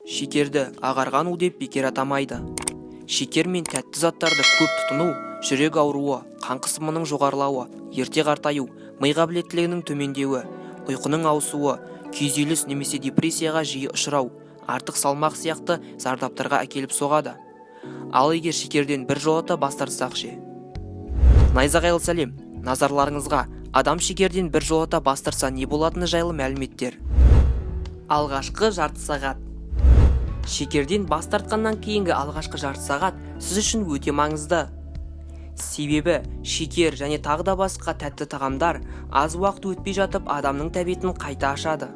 Шекерді ағарған у деп бекер атамайды. Шекер мен тәтті заттарды көп тұтыну, жүрек ауруы, қан қысымының жоғарылауы, ерте қартаю, ми қабілеттілігінің төмендеуі, ұйқының ауысуы, күйзеліс немесе депрессияға жиі ұшырау, артық салмақ сияқты зардаптарға әкеліп соғады. Ал егер шекерден біржолата бас тартсақ ше? Найзағайлы сәлем, назарларыңызға адам шекерден біржолата бас тартса не болатыны жайлы мәліметтер. Алғашқы жарты сағат. Шекерден бас тартқаннан кейінгі алғашқы жарты сағат сіз үшін өте маңызды. Себебі шекер және тағы да басқа тәтті тағамдар аз уақыт өтпей жатып адамның тәбетін қайта ашады.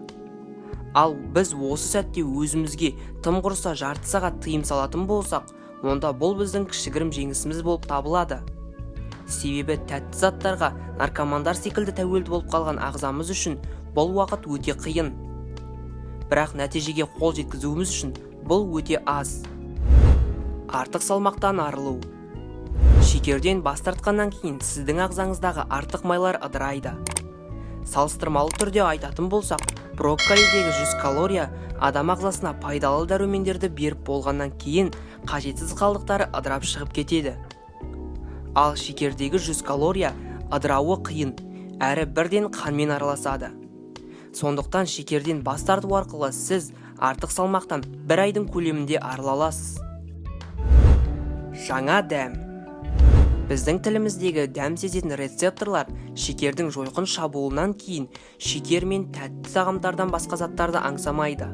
Ал біз осы сәтте өзімізге тым құрса жарты сағат тыйым салатын болсақ, онда бұл біздің кішігірім жеңісіміз болып табылады. Себебі тәтті заттарға наркомандар секілді тәуелді болып қалған ағзамыз үшін бұл уақыт өте қиын. Бірақ нәтижеге қол жеткізуіміз үшін бұл өте аз. Артық салмақтан арылу. Шекерден бас тартқаннан кейін сіздің ағзаңыздағы артық майлар ыдырайды. Салыстырмалы түрде айтатын болсақ, брокколидегі 100 калория адам ағзасына пайдалы дәрумендерді беріп болғаннан кейін қажетсіз қалдықтары ыдырап шығып кетеді. Ал шекердегі 100 калория ыдырауы қиын, әрі бірден қанмен араласады. Сондықтан шекерден бас тарту арқылы сіз артық салмақтан бір айдың көлемінде арыла аласыз. Жаңа дәм. Біздің тіліміздегі дәм сезетін рецепторлар шекердің жойқын шабуылынан кейін шекер мен тәтті тағамдардан басқа заттарды аңсамайды.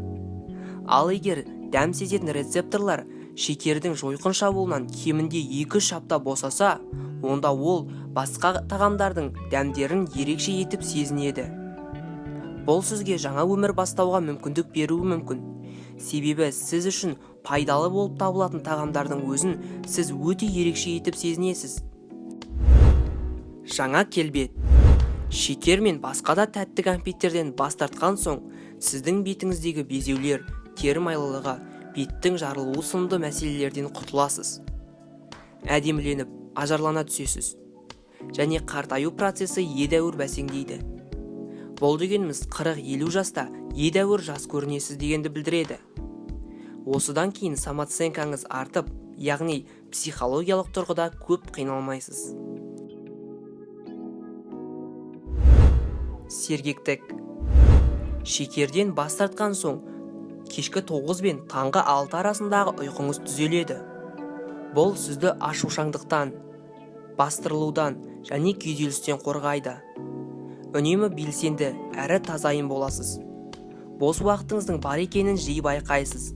Ал егер дәм сезетін рецепторлар шекердің жойқын шабуылынан кемінде 2-3 апта босаса, онда ол басқа тағамдардың дәмдерін ерекше етіп сезінеді. Бұл сізге жаңа өмір бастауға мүмкіндік беруі мүмкін. Себебі сіз үшін пайдалы болып табылатын тағамдардың өзін сіз өте ерекше етіп сезінесіз. Жаңа келбет. Шекер мен басқа да тәтті кәмпиттерден бас тартқан соң, сіздің бетіңіздегі безеулер, тері майлылығы, беттің жарылуы сынды мәселелерден құтыласыз. Әдеміленіп, ажарлана түсесіз. Және қартаю процесі едәуір бәсеңдейді. Бұл дегеніміз 40-50 жаста едәуір жас көрінесіз дегенді білдіреді. Осыдан кейін самооценкаңыз артып, яғни психологиялық тұрғыда көп қиналмайсыз. Сергектік. Шекерден бас тартқан соң, кешкі 9 бен таңғы 6 арасындағы ұйқыңыз түзеледі. Бұл сізді ашушаңдықтан, бастырылудан және күйзелістен қорғайды. Үнемі белсенді әрі тазайын боласыз. Бос уақытыңыздың бар екенін жиі байқайсыз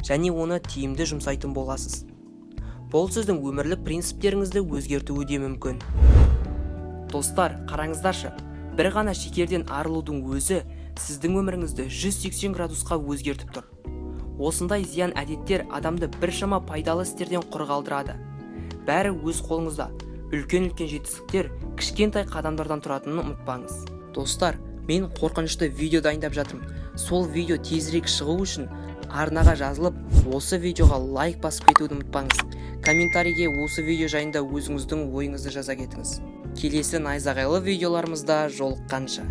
және оны тиімді жұмсайтын боласыз. Бұл сіздің өмірлік принциптеріңізді өзгертуі де мүмкін. Достар, қараңыздаршы, бір ғана шекерден арылудың өзі сіздің өміріңізді 180 градусқа өзгертіп тұр. Осындай зиян әдеттер адамды біршама пайдалы істерден құр қалдырады. Бәрі өз қолыңызда. Үлкен-үлкен жетістіктер кішкентай қадамдардан тұратынын ұмытпаңыз. Достар, мен қорқынышты видео дайындап жатырмын. Сол видео тезірек шығу үшін арнаға жазылып, осы видеоға лайк басып кетуді ұмытпаңыз. Комментарийге осы видео жайында өзіңіздің ойыңызды жаза кетіңіз. Келесі найзағайлы видеоларымызда жолыққанша.